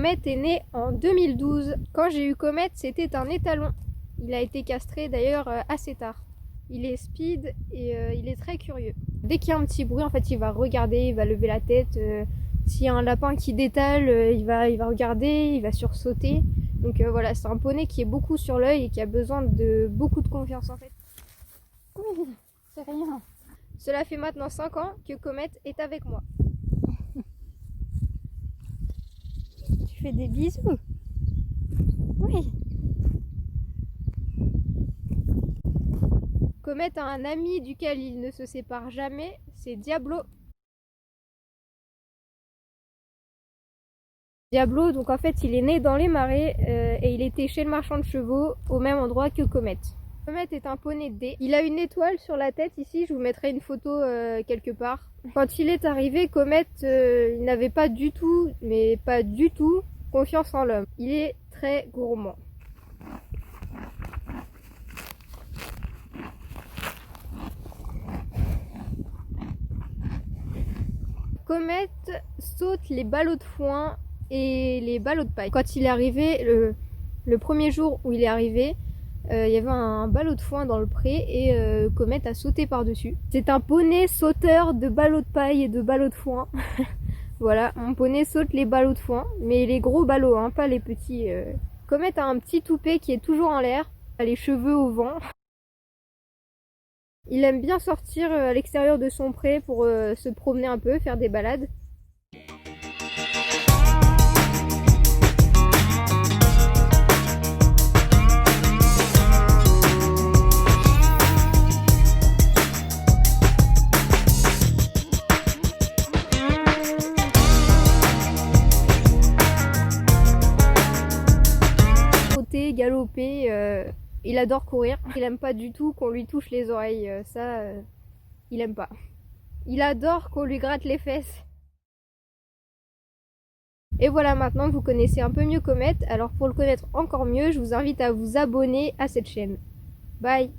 Comet est né en 2012. Quand j'ai eu Comet, c'était un étalon. Il a été castré d'ailleurs assez tard. Il est speed et il est très curieux. Dès qu'il y a un petit bruit, en fait, il va regarder, il va lever la tête. S'il y a un lapin qui détale, il va regarder, il va sursauter. Donc voilà, c'est un poney qui est beaucoup sur l'œil et qui a besoin de beaucoup de confiance en fait. Oui, c'est rien. Cela fait maintenant 5 ans que Comet est avec moi. Tu fais des bisous. Oui. Comet a un ami duquel il ne se sépare jamais, c'est Diablo. Diablo, donc en fait, il est né dans les marais et il était chez le marchand de chevaux au même endroit que Comet. Comet est un poney D. Il a une étoile sur la tête ici, je vous mettrai une photo quelque part. Quand il est arrivé, Comet, il n'avait pas du tout, mais pas du tout, confiance en l'homme. Il est très gourmand. Comet saute les ballots de foin et les ballots de paille. Quand il est arrivé, le premier jour où il est arrivé, il y avait un ballot de foin dans le pré et Comet a sauté par-dessus. C'est un poney sauteur de ballots de paille et de ballots de foin. Voilà, mon poney saute les ballots de foin, mais les gros ballots, hein, pas les petits. Comet a un petit toupet qui est toujours en l'air, les cheveux au vent. Il aime bien sortir à l'extérieur de son pré pour se promener un peu, faire des balades. Sauter, galoper, il adore courir. Il aime pas du tout qu'on lui touche les oreilles, il aime pas. Il adore qu'on lui gratte les fesses. Et voilà, maintenant vous connaissez un peu mieux Comet. Alors pour le connaître encore mieux, je vous invite à vous abonner à cette chaîne. Bye!